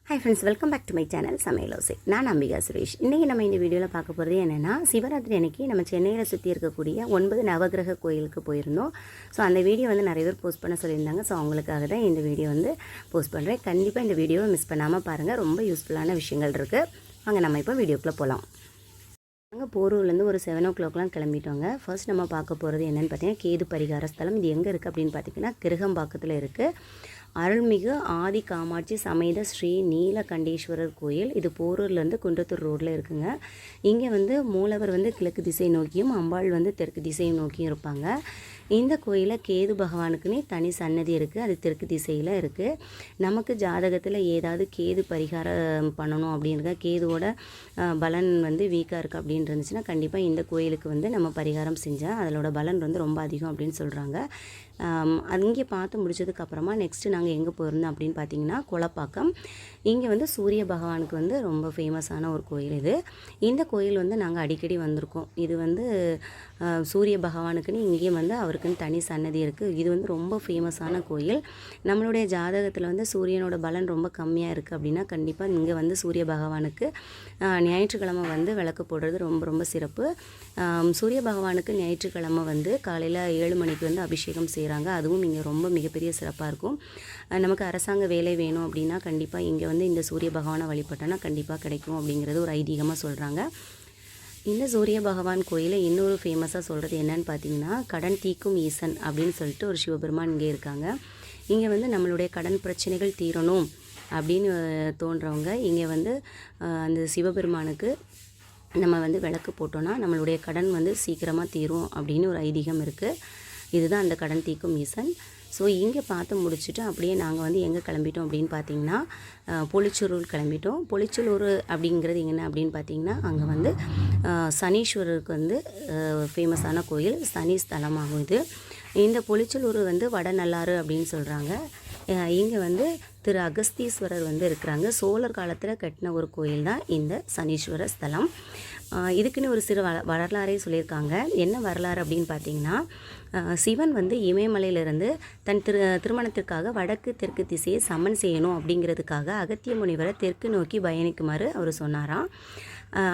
Hi friends, welcome back to my channel Samayalosai. நான் அம்பிகா சுரேஷ். இன்றைக்கி நம்ம இந்த வீடியோவில் பார்க்க போகிறது என்னென்னா, சிவராத்திரி அன்னைக்கு நம்ம சென்னையில் சுற்றி இருக்கக்கூடிய 9 நவகிரக கோயிலுக்கு போயிருந்தோம். ஸோ அந்த வீடியோ வந்து நிறைய பேர் போஸ்ட் பண்ண சொல்லியிருந்தாங்க. ஸோ அவங்களுக்காக தான் இந்த வீடியோ வந்து போஸ்ட் பண்ணுறேன். கண்டிப்பாக இந்த வீடியோவை மிஸ் பண்ணாமல் பாருங்கள். ரொம்ப யூஸ்ஃபுல்லான விஷயங்கள் இருக்குது. வாங்க நம்ம இப்போ வீடியோக்குள்ளே போகலாம். நாங்கள் போரூர்லேருந்து ஒரு 7 o'clockலாம் கிளம்பிட்டோங்க. ஃபர்ஸ்ட் நம்ம பார்க்க போகிறது என்னென்னு பார்த்தீங்கன்னா, கேது பரிகார ஸ்தலம். இது எங்கே இருக்குது அப்படின்னு பார்த்தீங்கன்னா, கிருகம்பாக்கத்தில் இருக்குது. அருள்மிகு ஆதி காமாட்சி சமேத ஸ்ரீ நீலகண்டேஸ்வரர் கோயில். இது போரூர்லேருந்து குன்றத்தூர் ரோட்டில் இருக்குங்க. இங்கே வந்து மூலவர் வந்து கிழக்கு திசை நோக்கியும் அம்பாள் வந்து தெற்கு திசையை நோக்கியும் இருப்பாங்க. இந்த கோயிலில் கேது பகவானுக்குன்னே தனி சன்னதி இருக்குது. அது தெற்கு திசையில் இருக்குது. நமக்கு ஜாதகத்தில் ஏதாவது கேது பரிகாரம் பண்ணணும் அப்படின்றத, கேதுவோட பலன் வந்து வீக்காக இருக்குது அப்படின்னு இருந்துச்சுன்னா கண்டிப்பாக இந்த கோயிலுக்கு வந்து நம்ம பரிகாரம் செஞ்சால் அதோட பலன் வந்து ரொம்ப அதிகம் அப்படின்னு சொல்கிறாங்க. அங்கே பார்த்து முடிச்சதுக்கப்புறமா நெக்ஸ்ட்டு நாங்கள் எங்கே போயிருந்தோம் அப்படின்னு பார்த்தீங்கன்னா, கொளப்பாக்கம். இங்கே வந்து சூரிய பகவானுக்கு வந்து ரொம்ப ஃபேமஸான ஒரு கோயில் இது. இந்த கோயில் வந்து நாங்கள் அடிக்கடி வந்திருக்கோம். இது வந்து சூரிய பகவானுக்குன்னு இங்கேயும் வந்து அவருக்குன்னு தனி சன்னதி இருக்குது. இது வந்து ரொம்ப ஃபேமஸான கோயில். நம்மளுடைய ஜாதகத்தில் வந்து சூரியனோட பலன் ரொம்ப கம்மியாக இருக்குது அப்படின்னா கண்டிப்பாக இங்கே வந்து சூரிய பகவானுக்கு ஞாயிற்றுக்கிழமை வந்து விளக்கு போடுறது ரொம்ப ரொம்ப சிறப்பு. சூரிய பகவானுக்கு ஞாயிற்றுக்கிழமை வந்து காலையில் 7 மணிக்கு வந்து அபிஷேகம் செய்கிறாங்க. அதுவும் இங்கே ரொம்ப மிகப்பெரிய சிறப்பாக இருக்கும். நமக்கு அரசாங்க வேலை வேணும் அப்படின்னா கண்டிப்பாக இங்கே வந்து இந்த சூரிய பகவானை வழிபட்டோன்னா கண்டிப்பாக கிடைக்கும் அப்படிங்கிறது ஒரு ஐதீகமாக சொல்கிறாங்க. இந்த சூரிய பகவான் கோயிலை இன்னொரு ஃபேமஸாக சொல்கிறது என்னன்னு பார்த்தீங்கன்னா, கடன் தீக்கும் ஈசன் அப்படின்னு சொல்லிட்டு ஒரு சிவபெருமான் இங்கே இருக்காங்க. இங்கே வந்து நம்மளுடைய கடன் பிரச்சனைகள் தீரணும் அப்படின்னு தோன்றவங்க இங்கே வந்து அந்த சிவபெருமானுக்கு நம்ம வந்து விளக்கு போட்டோன்னா நம்மளுடைய கடன் வந்து சீக்கிரமாக தீரும் அப்படின்னு ஒரு ஐதீகம் இருக்குது. இதுதான் அந்த கடன் தீக்கும் ஈசன். ஸோ இங்கே பார்த்து முடிச்சுட்டு அப்படியே நாங்கள் வந்து எங்கே கிளம்பிட்டோம் அப்படின்னு பார்த்தீங்கன்னா, பொலிச்சலூர் கிளம்பிட்டோம். பொலிச்சலூர் அப்படிங்கிறது என்ன அப்படின்னு பார்த்தீங்கன்னா, அங்கே வந்து சனீஸ்வரருக்கு வந்து ஃபேமஸான கோயில், சனி ஸ்தலமாகும் இது. இந்த பொலிச்சலூர் வந்து வடநள்ளாறு அப்படின்னு சொல்கிறாங்க. இங்கே வந்து திரு அகஸ்தீஸ்வரர் வந்து இருக்கிறாங்க. சோழர் காலத்தில் கட்டின ஒரு கோயில் தான் இந்த சனீஸ்வர ஸ்தலம். இதுக்குன்னு ஒரு சிறு வரலாறே சொல்லியிருக்காங்க. என்ன வரலாறு அப்படின்னு பார்த்தீங்கன்னா, சிவன் வந்து இமயமலையிலிருந்து தன் திருமணத்திற்காக வடக்கு தெற்கு திசையை சமன் செய்யணும் அப்படிங்கிறதுக்காக அகத்திய முனிவரை தெற்கு நோக்கி பயணிக்குமாறு அவர் சொன்னாராம்.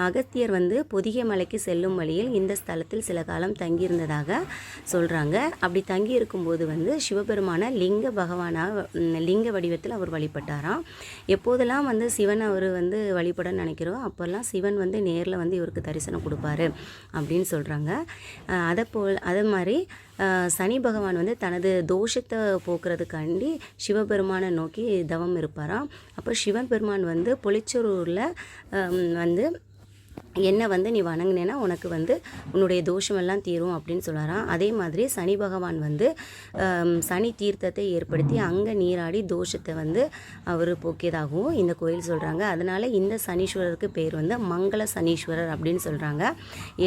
அகத்தியர் வந்து பொதிகை மலைக்கு செல்லும் வழியில் இந்த ஸ்தலத்தில் சில காலம் தங்கியிருந்ததாக சொல்கிறாங்க. அப்படி தங்கி இருக்கும்போது வந்து சிவபெருமான லிங்க வடிவத்தில் அவர் வழிபட்டாராம். எப்போதெல்லாம் வந்து சிவன் அவர் வந்து வழிபட நினைக்கிறோம் அப்போல்லாம் சிவன் வந்து நேரில் வந்து இவருக்கு தரிசனம் கொடுப்பாரு அப்படின்னு சொல்கிறாங்க. அதே மாதிரி சனி பகவான் வந்து தனது தோஷத்தை போக்குறதுக்காண்டி சிவபெருமானை நோக்கி தவம் இருப்பாராம். அப்போ சிவபெருமான் வந்து பொலிச்சலூரில் வந்து என்னை வந்து நீ வணங்கினேன்னா உனக்கு வந்து உன்னுடைய தோஷமெல்லாம் தீரும் அப்படின்னு சொல்கிறாராம். அதே மாதிரி சனி பகவான் வந்து சனி தீர்த்தத்தை ஏற்படுத்தி அங்கே நீராடி தோஷத்தை வந்து அவர் போக்கியதாகவும் இந்த கோயில் சொல்கிறாங்க. அதனால் இந்த சனீஸ்வரருக்கு பேர் வந்து மங்கள சனீஸ்வரர் அப்படின்னு சொல்கிறாங்க.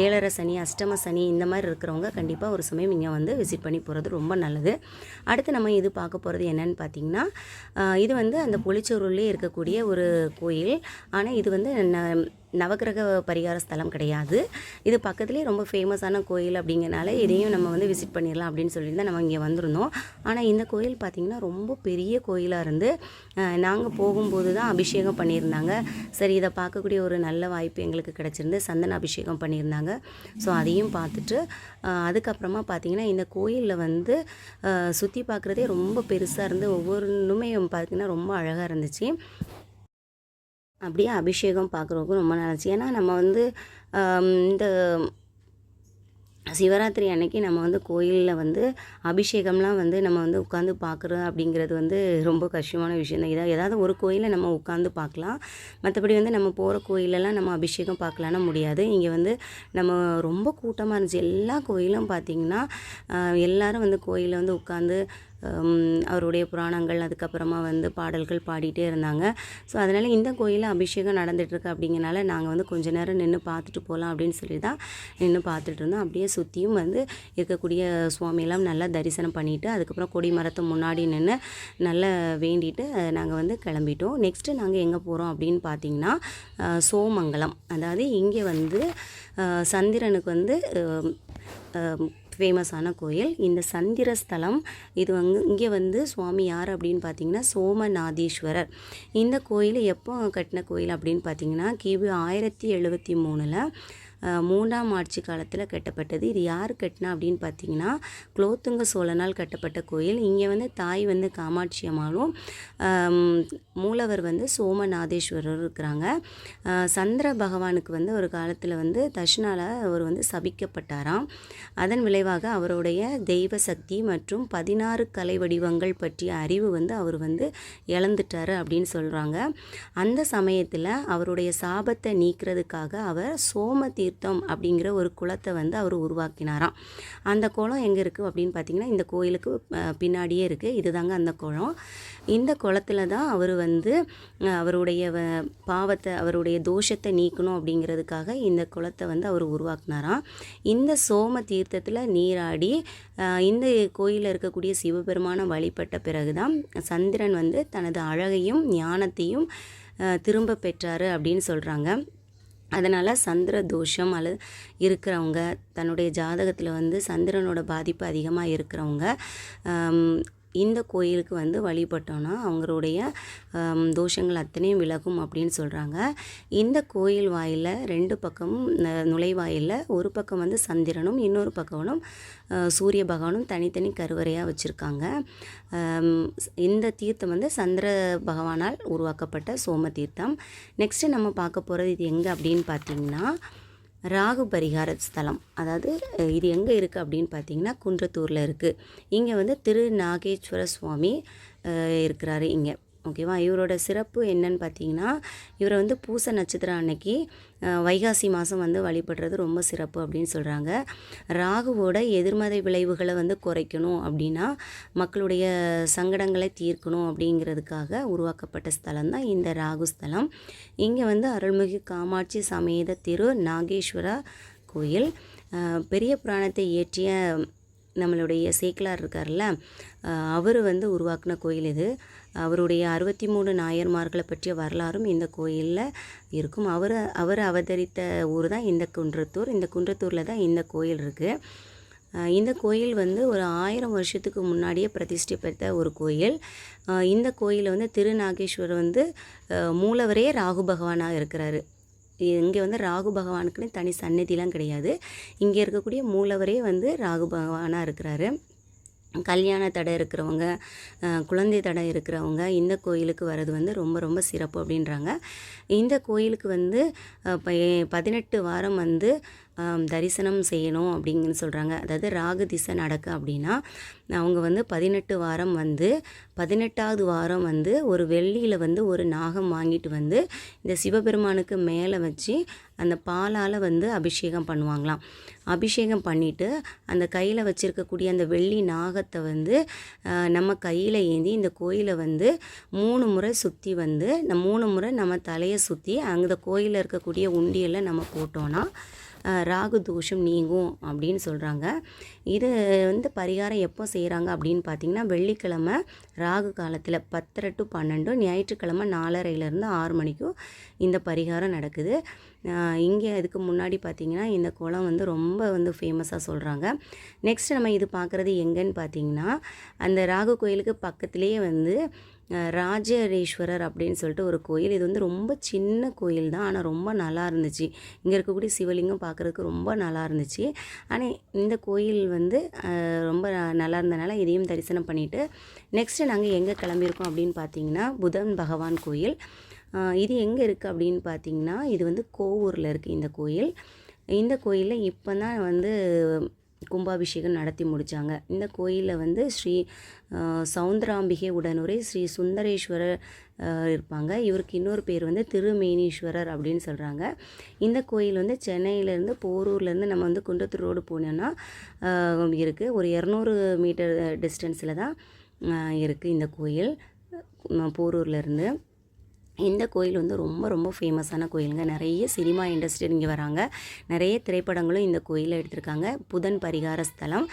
7.5 சனி, அஷ்டம சனி இந்த மாதிரி இருக்கிறவங்க கண்டிப்பாக ஒரு சமயம் இங்கே வந்து விசிட் பண்ணி போகிறது ரொம்ப நல்லது. அடுத்து நம்ம இது பார்க்க போகிறது என்னன்னு பார்த்தீங்கன்னா, இது வந்து அந்த பொலிச்சலூர்லேயே இருக்கக்கூடிய ஒரு கோயில். ஆனால் இது வந்து நவகிரக பரிகார ஸ்தலம் கிடையாது. இது பக்கத்துலேயே ரொம்ப ஃபேமஸான கோயில் அப்படிங்கிறனால இதையும் நம்ம வந்து விசிட் பண்ணிடலாம் அப்படின்னு சொல்லிட்டு தான் நம்ம இங்கே வந்திருந்தோம். ஆனால் இந்த கோயில் பார்த்திங்கன்னா ரொம்ப பெரிய கோயிலாக இருந்து நாங்கள் போகும்போது தான் அபிஷேகம் பண்ணியிருந்தாங்க. சரி, இதை பார்க்கக்கூடிய ஒரு நல்ல வாய்ப்பு எங்களுக்கு கிடச்சிருந்து சந்தன அபிஷேகம் பண்ணியிருந்தாங்க. ஸோ அதையும் பார்த்துட்டு அதுக்கப்புறமா பார்த்திங்கன்னா இந்த கோயிலில் வந்து சுற்றி பார்க்குறதே ரொம்ப பெருசாக இருந்து ஒவ்வொன்றுமே பார்த்திங்கன்னா ரொம்ப அழகாக இருந்துச்சு. அப்படியே அபிஷேகம் பார்க்குறவங்க ரொம்ப நல்லாச்சு. ஏன்னா நம்ம வந்து இந்த சிவராத்திரி அன்னைக்கு நம்ம வந்து கோயிலில் வந்து அபிஷேகம்லாம் வந்து நம்ம வந்து உட்காந்து பார்க்குறோம் அப்படிங்கிறது வந்து ரொம்ப கஷ்டமான விஷயம் தான். ஏதாவது ஒரு கோயிலில் நம்ம உட்காந்து பார்க்கலாம். மற்றபடி வந்து நம்ம போகிற கோயிலெல்லாம் நம்ம அபிஷேகம் பார்க்கலான்னா முடியாது. இங்கே வந்து நம்ம ரொம்ப கூட்டமாக இருந்துச்சு. எல்லா கோயிலும் பார்த்திங்கன்னா எல்லோரும் வந்து கோயிலில் வந்து உட்காந்து அவருடைய புராணங்கள் அதுக்கப்புறமா வந்து பாடல்கள் பாடிட்டே இருந்தாங்க. ஸோ அதனால் இந்த கோயிலில் அபிஷேகம் நடந்துகிட்ருக்கு அப்படிங்கிறனால நாங்கள் வந்து கொஞ்ச நேரம் நின்று பார்த்துட்டு போகலாம் அப்படின்னு சொல்லி தான் நின்று பார்த்துட்டு இருந்தோம். அப்படியே சுற்றியும் வந்து இருக்கக்கூடிய சுவாமியெல்லாம் நல்லா தரிசனம் பண்ணிவிட்டு அதுக்கப்புறம் கொடி மரத்தை முன்னாடி நின்று நல்லா வேண்டிட்டு நாங்கள் வந்து கிளம்பிட்டோம். நெக்ஸ்ட்டு நாங்கள் எங்கே போகிறோம் அப்படின்னு பார்த்தீங்கன்னா, சோமங்கலம். அதாவது இங்கே வந்து சந்திரனுக்கு வந்து ஃபேமஸான கோயில். இந்த சந்திர ஸ்தலம் இது இங்கே வந்து சுவாமி யார் அப்படின்னு பார்த்தீங்கன்னா சோமநாதீஸ்வரர். இந்த கோயில் எப்போ கட்டின கோயில் அப்படின்னு பார்த்தீங்கன்னா கிபி 1073 3ஆம் ஆட்சி காலத்தில் கட்டப்பட்டது. இது யார் கட்டினா அப்படின்னு பார்த்தீங்கன்னா குலோத்துங்க சோழனால் கட்டப்பட்ட கோயில். இங்கே வந்து தாய் வந்து காமாட்சி அம்மாவும் மூலவர் வந்து சோமநாதேஸ்வரர் இருக்கிறாங்க. சந்திர பகவானுக்கு வந்து ஒரு காலத்தில் வந்து தட்சிணால அவர் வந்து சபிக்கப்பட்டாராம். அதன் விளைவாக அவருடைய தெய்வ சக்தி மற்றும் 16 கலை வடிவங்கள் பற்றிய அறிவு வந்து அவர் வந்து இழந்துட்டார் அப்படின்னு சொல்கிறாங்க. அந்த சமயத்தில் அவருடைய சாபத்தை நீக்கிறதுக்காக அவர் சோம தீர்த்தம் அப்படிங்கிற ஒரு குளத்தை வந்து அவர் உருவாக்கினாராம். அந்த குளம் எங்கே இருக்குது அப்படின்னு பார்த்தீங்கன்னா இந்த கோயிலுக்கு பின்னாடியே இருக்குது. இதுதாங்க அந்த குளம். இந்த குளத்தில் தான் அவர் வந்து அவருடைய பாவத்தை அவருடைய தோஷத்தை நீக்கணும் அப்படிங்கிறதுக்காக இந்த குளத்தை வந்து அவர் உருவாக்கினாராம். இந்த சோம தீர்த்தத்தில் நீராடி இந்த கோயிலில் இருக்கக்கூடிய சிவபெருமான வழிபட்ட பிறகு தான் சந்திரன் வந்து தனது அழகையும் ஞானத்தையும் திரும்ப பெற்றார் அப்படின்னு சொல்கிறாங்க. அதனால் சந்திர தோஷம் இருக்கிறவங்க, தன்னுடைய ஜாதகத்தில் வந்து சந்திரனோட பாதிப்பு அதிகமாக இருக்கிறவங்க இந்த கோயிலுக்கு வந்து வழிபட்டோன்னா அவங்களுடைய தோஷங்கள் அத்தனையும் விலகும் அப்படின்னு சொல்கிறாங்க. இந்த கோயில் வாயிலில் 2 பக்கமும் நுழைவாயிலில் ஒரு பக்கம் வந்து சந்திரனும் இன்னொரு பக்கமும் சூரிய பகவானும் தனித்தனி கருவறையாக வச்சுருக்காங்க. இந்த தீர்த்தம் வந்து சந்திர பகவானால் உருவாக்கப்பட்ட சோம தீர்த்தம். நெக்ஸ்ட்டு நம்ம பார்க்க போகிறது இது எங்கே அப்படின்னு பார்த்திங்கன்னா ராகு பரிகார ஸ்தலம். அதாவது இது எங்கே இருக்குது அப்படின்னு பார்த்தீங்கன்னா குன்றத்தூரில் இருக்குது. இங்கே வந்து திரு நாகேஸ்வர சுவாமி இருக்கிறாரு இங்கே. ஓகேவா. இவரோட சிறப்பு என்னன்னு பார்த்தீங்கன்னா இவரை வந்து பூச நட்சத்திரம் அன்னைக்கு வைகாசி மாதம் வந்து வழிபடுறது ரொம்ப சிறப்பு அப்படின்னு சொல்கிறாங்க. ராகுவோட எதிர்மறை விளைவுகளை வந்து குறைக்கணும் அப்படின்னா மக்களுடைய சங்கடங்களை தீர்க்கணும் அப்படிங்கிறதுக்காக உருவாக்கப்பட்ட ஸ்தலம் தான் இந்த ராகு ஸ்தலம். இங்கே வந்து அருள்மிகு காமாட்சி சமேத திரு நாகேஸ்வரா கோயில். பெரிய புராணத்தை இயற்றிய நம்மளுடைய சேக்கிலார் இருக்கார்ல, அவர் வந்து உருவாக்கின கோயில் இது. அவருடைய 63 நாயன்மார்களை பற்றிய வரலாறும் இந்த கோயிலில் இருக்கும். அவர் அவதரித்த ஊர் தான் இந்த குன்றத்தூர். இந்த குன்றத்தூரில் தான் இந்த கோயில் இருக்குது. இந்த கோயில் வந்து ஒரு 1000 வருஷத்துக்கு முன்னாடியே பிரதிஷ்டை பெற்ற ஒரு கோயில். இந்த கோயிலில் வந்து திருநாகேஸ்வரர் வந்து மூலவரே ராகு பகவானாக இருக்கிறாரு. இங்கே வந்து ராகு பகவானுக்குன்னு தனி சந்நிதிலாம் கிடையாது. இங்கே இருக்கக்கூடிய மூலவரே வந்து ராகு பகவானாக இருக்கிறாரு. கல்யாண தடை இருக்கிறவங்க, குழந்தை தடை இருக்கிறவங்க இந்த கோயிலுக்கு வர்றது வந்து ரொம்ப ரொம்ப சிறப்பு அப்படின்றாங்க. இந்த கோயிலுக்கு வந்து 18 வாரம் வந்து தரிசனம் செய்யணும் அப்படிங்கன்னு சொல்கிறாங்க. அதாவது ராகு திசை நடக்க அப்படின்னா அவங்க வந்து 18 வாரம் வந்து 18வது வாரம் வந்து ஒரு வெள்ளியில் வந்து ஒரு நாகம் வாங்கிட்டு வந்து இந்த சிவபெருமானுக்கு மேலே வச்சு அந்த பாலால் வந்து அபிஷேகம் பண்ணுவாங்களாம். அபிஷேகம் பண்ணிவிட்டு அந்த கையில் வச்சுருக்கக்கூடிய அந்த வெள்ளி நாகத்தை வந்து நம்ம கையில் ஏந்தி இந்த கோயிலை வந்து 3 முறை சுற்றி வந்து இந்த 3 முறை நம்ம தலையை சுற்றி அந்த கோயிலில் இருக்கக்கூடிய உண்டியலில் நம்ம போட்டோன்னா ராகு தோஷம் நீங்கும் அப்படின்னு சொல்கிறாங்க. இது வந்து பரிகாரம் எப்போ செய்கிறாங்க அப்படின்னு பார்த்திங்கன்னா வெள்ளிக்கிழமை ராகு காலத்தில் 10:30 to 12, ஞாயிற்றுக்கிழமை 4:30 to 6 மணிக்கும் இந்த பரிகாரம் நடக்குது. இங்கே இதுக்கு முன்னாடி பார்த்திங்கன்னா இந்த குளம் வந்து ரொம்ப வந்து ஃபேமஸாக சொல்கிறாங்க. நெக்ஸ்ட் நம்ம இது பார்க்குறது எங்கன்னு பார்த்திங்கன்னா அந்த ராகு கோயிலுக்கு பக்கத்துலேயே வந்து ராஜரேஸ்வரர் அப்படின்னு சொல்லிட்டு ஒரு கோயில். இது வந்து ரொம்ப சின்ன கோயில் தான், ஆனால் ரொம்ப நல்லா இருந்துச்சு. இங்கே இருக்கக்கூடிய சிவலிங்கம் பார்க்குறதுக்கு ரொம்ப நல்லா இருந்துச்சு. ஆனால் இந்த கோயில் வந்து ரொம்ப நல்லா இருந்தனால இதையும் தரிசனம் பண்ணிவிட்டு நெக்ஸ்ட்டு நாங்கள் எங்கே கிளம்பியிருக்கோம் அப்படின்னு பார்த்தீங்கன்னா புதன் பகவான் கோயில். இது எங்கே இருக்குது அப்படின்னு பார்த்தீங்கன்னா இது வந்து கோவூரில் இருக்குது இந்த கோயில். இந்த கோயிலில் இப்போ தான் வந்து கும்பாபிஷேகம் நடத்தி முடித்தாங்க. இந்த கோயிலில் வந்து ஸ்ரீ சௌந்தராம்பிகை உடனுரை ஸ்ரீ சுந்தரேஸ்வரர் இருப்பாங்க. இவருக்கு இன்னொரு பேர் வந்து திருமேனீஸ்வரர் அப்படின்னு சொல்கிறாங்க. இந்த கோயில் வந்து சென்னையிலேருந்து போரூர்லேருந்து நம்ம வந்து குன்றத்தூர் ரோடு போனோன்னா இருக்குது. ஒரு 200 மீட்டர் டிஸ்டன்ஸில் தான் இருக்குது இந்த கோயில் போரூர்லேருந்து. இந்த கோயில் வந்து ரொம்ப ரொம்ப ஃபேமஸான கோயிலுங்க. நிறைய சினிமா இண்டஸ்ட்ரி இங்கே வராங்க. நிறைய திரைப்படங்களும் இந்த கோயிலில் எடுத்திருக்காங்க. புதன் பரிகார ஸ்தலம்.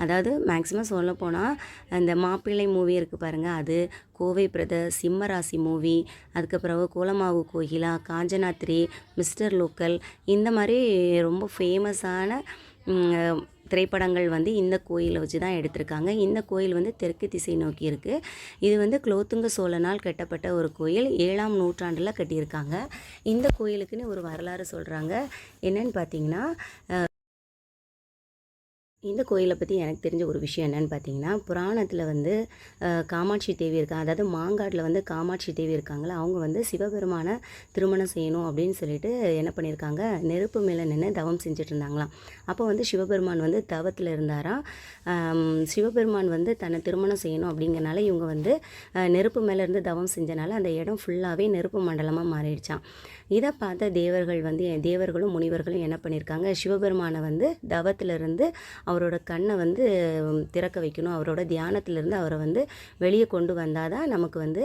அதாவது மேக்ஸிமம் சொல்ல போனால் அந்த மாப்பிள்ளை மூவி இருக்குது பாருங்கள், அது கோவை பிரதர், சிம்மராசி மூவி, அதுக்கப்புறம் கோலமாவு கோகிலா, காஞ்சனா 3, மிஸ்டர் லோக்கல், இந்த மாதிரி ரொம்ப ஃபேமஸான திரைப்படங்கள் வந்து இந்த கோயிலை வச்சு தான் எடுத்திருக்காங்க. இந்த கோயில் வந்து தெற்கு திசை நோக்கி இருக்குது. இது வந்து குலோத்துங்க சோழனால் கட்டப்பட்ட ஒரு கோயில். 7ஆம் நூற்றாண்டில் கட்டியிருக்காங்க. இந்த கோயிலுக்குன்னு ஒரு வரலாறு சொல்கிறாங்க. என்னன்னு பார்த்தீங்கன்னா, இந்த கோயிலை பற்றி எனக்கு தெரிஞ்ச ஒரு விஷயம் என்னென்னு பார்த்தீங்கன்னா, புராணத்தில் வந்து காமாட்சி தேவி இருக்காங்க. அதாவது மாங்காட்டில் வந்து காமாட்சி தேவி இருக்காங்களா, அவங்க வந்து சிவபெருமானை திருமணம் செய்யணும் அப்படின்னு சொல்லிட்டு என்ன பண்ணியிருக்காங்க, நெருப்பு மேலே நின்று தவம் செஞ்சுட்டு இருந்தாங்களாம். அப்போ வந்து சிவபெருமான் வந்து தவத்தில் இருந்தாராம். சிவபெருமான் வந்து தன்னை திருமணம் செய்யணும் அப்படிங்கிறனால இவங்க வந்து நெருப்பு மேலே இருந்து தவம் செஞ்சனால அந்த இடம் ஃபுல்லாகவே நெருப்பு மண்டலமாக மாறிடுச்சான். இதை பார்த்த தேவர்களும் முனிவர்களும் என்ன பண்ணியிருக்காங்க, சிவபெருமானை வந்து தவத்திலிருந்து அவரோட கண்ணை வந்து திறக்க வைக்கணும், அவரோட தியானத்திலிருந்து அவரை வந்து வெளியே கொண்டு வந்தால் தான் நமக்கு வந்து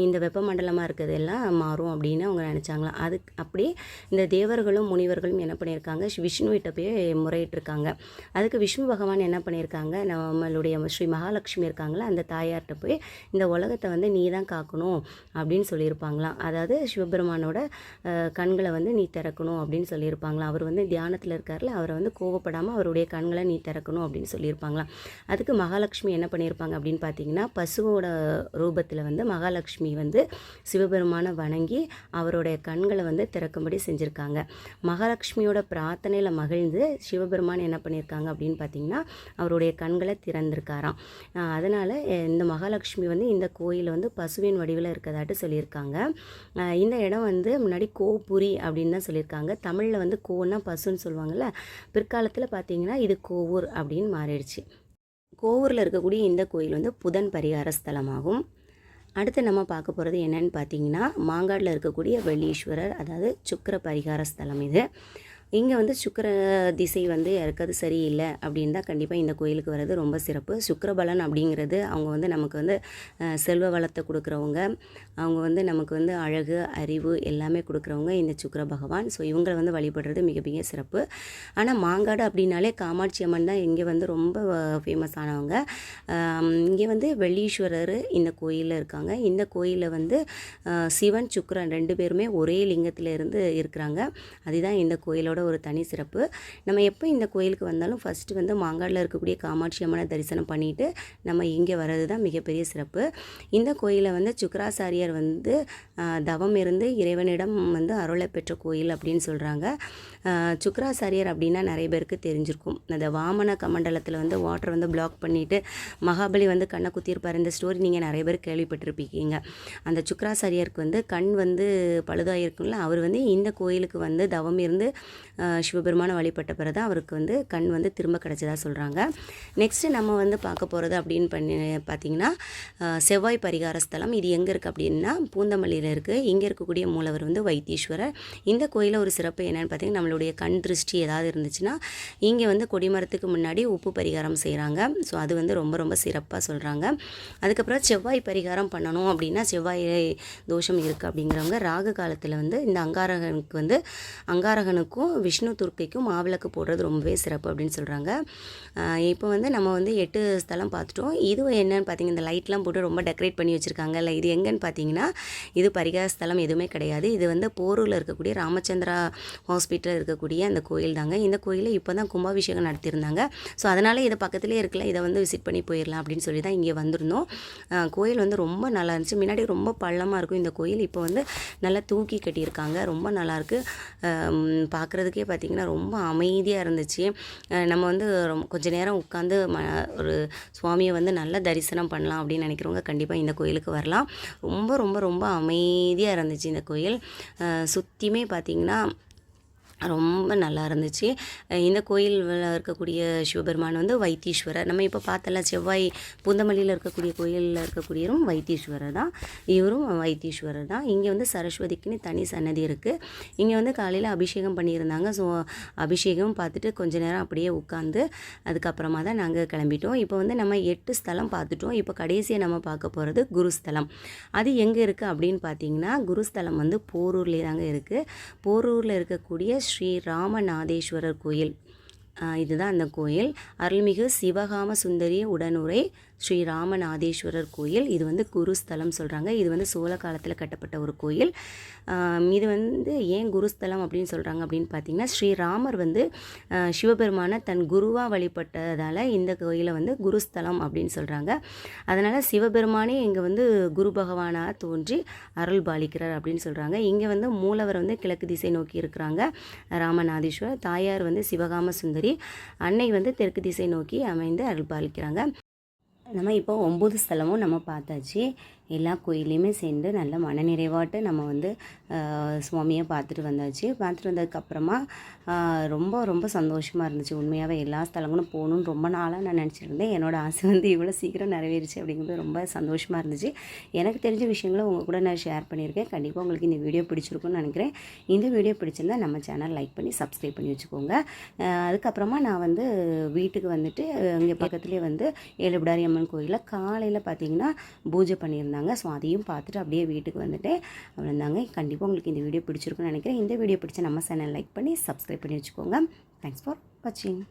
இந்த வெப்பமண்டலமாக இருக்கிறதெல்லாம் மாறும் அப்படின்னு அவங்க நினச்சாங்களாம். அப்படி இந்த தேவர்களும் முனிவர்களும் என்ன பண்ணியிருக்காங்க, விஷ்ணுவிட்ட போய் முறையிட்டிருக்காங்க. அதுக்கு விஷ்ணு பகவான் என்ன பண்ணியிருக்காங்க, நம்மளுடைய ஸ்ரீ மகாலட்சுமி இருக்காங்களா அந்த தாயார்கிட்ட போய் இந்த உலகத்தை வந்து நீ தான் காக்கணும் அப்படின்னு சொல்லியிருப்பாங்களாம். அதாவது சிவபெருமானோட கண்களை வந்து நீ திறக்கணும் அப்படின்னு சொல்லியிருப்பாங்களாம். அவர் வந்து தியானத்தில் இருக்கார்ல, அவரை வந்து கோவப்படாமல் அவருடைய கண்களை நீ திறக்கணும் அப்படின்னு சொல்லியிருப்பாங்களாம். அதுக்கு மகாலட்சுமி என்ன பண்ணியிருப்பாங்க அப்படின்னு பார்த்தீங்கன்னா, பசுவோட ரூபத்தில் வந்து மகாலட்சுமி வந்து சிவபெருமானை வணங்கி அவருடைய கண்களை வந்து திறக்கும்படி செஞ்சுருக்காங்க. மகாலட்சுமியோட பிரார்த்தனையில் மகிழ்ந்து சிவபெருமான் என்ன பண்ணியிருக்காங்க அப்படின்னு பார்த்தீங்கன்னா, அவருடைய கண்களை திறந்திருக்காராம். அதனால் இந்த மகாலட்சுமி வந்து இந்த கோயில் வந்து பசுவின் வடிவில் இருக்கிறதாட்டு சொல்லியிருக்காங்க. இந்த இடம் வந்து முன்னாடி கோபுரி அப்படின்னு தான் சொல்லியிருக்காங்க. தமிழில் வந்து கோன்னா பசுன்னு சொல்லுவாங்கள்ல, பிற்காலத்தில் பார்த்தீங்கன்னா இது கோவூர் அப்படின்னு மாறிடுச்சு. கோவூரில் இருக்கக்கூடிய இந்த கோயில் வந்து புதன் பரிகார ஸ்தலமாகும். அடுத்து நம்ம பார்க்க போகிறது என்னன்னு பார்த்தீங்கன்னா, மாங்காடில் இருக்கக்கூடிய வெள்ளீஸ்வரர், அதாவது சுக்கிர பரிகார ஸ்தலம் இது. இங்கே வந்து சுக்கிர திசை வந்து யாருக்காவது சரியில்லை அப்படின்னு தான் கண்டிப்பாக இந்த கோயிலுக்கு வர்றது ரொம்ப சிறப்பு. சுக்கிரபலன் அப்படிங்கிறது அவங்க வந்து நமக்கு வந்து செல்வ வளத்தை கொடுக்குறவங்க, அவங்க வந்து நமக்கு வந்து அழகு அறிவு எல்லாமே கொடுக்குறவங்க இந்த சுக்கிர பகவான். ஸோ இவங்களை வந்து வழிபடுறது மிக மிக சிறப்பு. ஆனால் மாங்காடு அப்படின்னாலே காமாட்சி அம்மன் தான் இங்கே வந்து ரொம்ப ஃபேமஸ் ஆனவங்க. இங்கே வந்து வெள்ளீஸ்வரர் இந்த கோயிலில் இருக்காங்க. இந்த கோயிலில் வந்து சிவன் சுக்கிரன் 2 பேருமே ஒரே லிங்கத்தில் இருந்து இருக்கிறாங்க. அதுதான் இந்த கோயிலோட ஒரு தனி சிறப்பு. நம்ம எப்போ இந்த கோயிலுக்கு வந்தாலும் ஃபஸ்ட்டு வந்து மாங்காடில் இருக்கக்கூடிய காமாட்சி அம்மனை தரிசனம் பண்ணிவிட்டு நம்ம இங்கே வர்றது தான் மிகப்பெரிய சிறப்பு. இந்த கோயிலை வந்து சுக்கராச்சாரியார் வந்து தவம் இருந்து இறைவனிடம் வந்து அருளை பெற்ற கோயில் அப்படின்னு சொல்கிறாங்க. சுக்கராச்சாரியார் அப்படின்னா நிறைய பேருக்கு தெரிஞ்சிருக்கும். அந்த வாமன கமண்டலத்தில் வந்து வாட்டர் வந்து பிளாக் பண்ணிவிட்டு மகாபலி வந்து கண்ணை குத்தியிருப்பார். இந்த ஸ்டோரி நீங்கள் நிறைய பேர் கேள்விப்பட்டிருப்பீங்க. அந்த சுக்கராச்சாரியாருக்கு வந்து கண் வந்து பழுதாகிருக்கும்ல, அவர் வந்து இந்த கோயிலுக்கு வந்து தவம் இருந்து சிவபெருமானை வழிபட்ட பிறகு தான் அவருக்கு வந்து கண் வந்து திரும்ப கிடச்சதாக சொல்கிறாங்க. நெக்ஸ்ட்டு நம்ம வந்து பார்க்க போகிறது அப்படின்னு பார்த்திங்கன்னா, செவ்வாய் பரிகார ஸ்தலம். இது எங்கே இருக்குது அப்படின்னா பூந்தமல்லியில் இருக்குது. இங்கே இருக்கக்கூடிய மூலவர் வந்து வைத்தீஸ்வரர். இந்த கோயிலில் ஒரு சிறப்பு என்னென்னு பார்த்திங்கன்னா, நம்மளுடைய கண் திருஷ்டி ஏதாவது இருந்துச்சுன்னா இங்கே வந்து கொடிமரத்துக்கு முன்னாடி உப்பு பரிகாரம் செய்கிறாங்க. ஸோ அது வந்து ரொம்ப ரொம்ப சிறப்பாக சொல்கிறாங்க. அதுக்கப்புறம் செவ்வாய் பரிகாரம் பண்ணணும் அப்படின்னா, செவ்வாய் தோஷம் இருக்குது அப்படிங்கிறவங்க ராகு காலத்தில் வந்து இந்த அங்காரகனுக்கும் விஷ்ணு துர்க்கைக்கும் மாவிளக்கு போடுறது ரொம்பவே சிறப்பு அப்படின்னு சொல்கிறாங்க. இப்போ வந்து நம்ம வந்து 8 ஸ்தலம் பார்த்துட்டோம். இது என்னன்னு பார்த்தீங்கன்னா, இந்த லைட்லாம் போட்டு ரொம்ப டெக்கரேட் பண்ணி வச்சுருக்காங்கல்ல, இது எங்கன்னு பார்த்தீங்கன்னா இது பரிகார ஸ்தலம் எதுவுமே கிடையாது. இது வந்து போரூரில் இருக்கக்கூடிய ராமச்சந்திரா ஹாஸ்பிட்டலில் இருக்கக்கூடிய அந்த கோயில் தாங்க. இந்த கோயிலில் இப்போ தான் கும்பாபிஷேகம் நடத்தியிருந்தாங்க. ஸோ அதனால் இதை பக்கத்துலேயே இருக்கல, இதை வந்து விசிட் பண்ணி போயிடலாம் அப்படின்னு சொல்லி தான் இங்கே வந்திருந்தோம். கோயில் வந்து ரொம்ப நல்லா இருந்துச்சு. முன்னாடி ரொம்ப பள்ளமாக இருக்கும் இந்த கோயில், இப்போ வந்து நல்லா தூக்கி கட்டியிருக்காங்க. ரொம்ப நல்லாயிருக்கு. பார்க்குறதுக்கே பார்த்திங்கன்னா ரொம்ப அமைதியாக இருந்துச்சு. நம்ம வந்து கொஞ்சம் நேரம் உட்காந்து ஒரு சுவாமியை வந்து நல்லா தரிசனம் பண்ணலாம் அப்படின்னு நினைக்கிறவங்க கண்டிப்பாக இந்த கோயிலுக்கு வரலாம். ரொம்ப ரொம்ப ரொம்ப அமைதியாக இருந்துச்சு இந்த கோயில். சுற்றியுமே பார்த்திங்கன்னா ரொம்ப நல்லா இருந்துச்சு. இந்த கோயிலில் இருக்கக்கூடிய சிவபெருமான் வந்து வைத்தீஸ்வரர். நம்ம இப்போ பார்த்தல செவ்வாய் பூந்தமல்லியில் இருக்கக்கூடிய கோயிலில் இருக்கக்கூடியவரும் வைத்தீஸ்வரர் தான். இவரும் வைத்தீஸ்வரர் தான். இங்கே வந்து சரஸ்வதிக்குன்னு தனி சன்னதி இருக்குது. இங்கே வந்து காலையில் அபிஷேகம் பண்ணியிருந்தாங்க. ஸோ அபிஷேகம் பார்த்துட்டு கொஞ்ச நேரம் அப்படியே உட்காந்து அதுக்கப்புறமா தான் நாங்கள் கிளம்பிட்டோம். இப்போ வந்து நம்ம 8 ஸ்தலம் பார்த்துட்டோம். இப்போ கடைசியாக நம்ம பார்க்க போகிறது குருஸ்தலம். அது எங்கே இருக்குது அப்படின்னு பார்த்தீங்கன்னா, குருஸ்தலம் வந்து போரூர்லேயே தாங்க இருக்குது. போரூரில் இருக்கக்கூடிய ஸ்ரீ ராமநாதேஸ்வரர் கோயில், இதுதான் அந்த கோயில். அருள்மிகு சிவகாம சுந்தரி உடனுரை ஸ்ரீ ராமநாதேஸ்வரர் கோயில். இது வந்து குருஸ்தலம் சொல்கிறாங்க. இது வந்து சோழ காலத்தில் கட்டப்பட்ட ஒரு கோயில். இது வந்து ஏன் குருஸ்தலம் அப்படின்னு சொல்கிறாங்க அப்படின்னு பார்த்தீங்கன்னா, ஸ்ரீராமர் வந்து சிவபெருமானை தன் குருவாக வழிபட்டதால் இந்த கோயிலை வந்து குருஸ்தலம் அப்படின்னு சொல்கிறாங்க. அதனால் சிவபெருமானே இங்கே வந்து குரு பகவானாக தோன்றி அருள் பாலிக்கிறார் அப்படின்னு சொல்கிறாங்க. இங்கே வந்து மூலவர் வந்து கிழக்கு திசை நோக்கி இருக்கிறாங்க ராமநாதேஸ்வரர். தாயார் வந்து சிவகாம சுந்தரி. அன்னை வந்து தெற்கு திசை நோக்கி அமைந்து அருள் பாலிக்கிறாங்க. நம்ம இப்போ 9 ஸ்தலமும் நம்ம பார்த்தாச்சு. எல்லா கோயிலையுமே சேர்ந்து நல்ல மனநிறைவாட்டு நம்ம வந்து சுவாமியை பார்த்துட்டு வந்தாச்சு. பார்த்துட்டு வந்ததுக்கப்புறமா ரொம்ப ரொம்ப சந்தோஷமாக இருந்துச்சு. உண்மையாகவே எல்லா ஸ்தலங்களும் போகணுன்னு ரொம்ப நாளாக நான் நினச்சிருந்தேன். என்னோடய ஆசை வந்து இவ்வளோ சீக்கிரம் நிறைவேறிச்சு அப்படிங்கிறது ரொம்ப சந்தோஷமாக இருந்துச்சு. எனக்கு தெரிஞ்ச விஷயங்களை உங்கள் கூட நான் ஷேர் பண்ணியிருக்கேன். கண்டிப்பாக உங்களுக்கு இந்த வீடியோ பிடிச்சிருக்குன்னு நினைக்கிறேன். இந்த வீடியோ பிடிச்சிருந்தால் நம்ம சேனல் லைக் பண்ணி சப்ஸ்கிரைப் பண்ணி வச்சுக்கோங்க. அதுக்கப்புறமா நான் வந்து வீட்டுக்கு வந்துட்டு இங்கே பக்கத்துலேயே வந்து ஏழுபிடாரி அம்மன் கோயிலில் காலையில் பார்த்திங்கன்னா பூஜை பண்ணியிருந்தாங்க. ஸோ அதையும் பார்த்துட்டு அப்படியே வீட்டுக்கு வந்துட்டு அவ்வளோதாங்க. கண்டிப்பாக உங்களுக்கு இந்த வீடியோ பிடிச்சிருக்குன்னு நினைக்கிறேன். இந்த வீடியோ பிடிச்ச நம்ம சேனல் லைக் பண்ணி சப்ஸ்கிரைப் பண்ணி வச்சுக்கோங்க. தேங்க்ஸ் ஃபார் வாட்சிங்.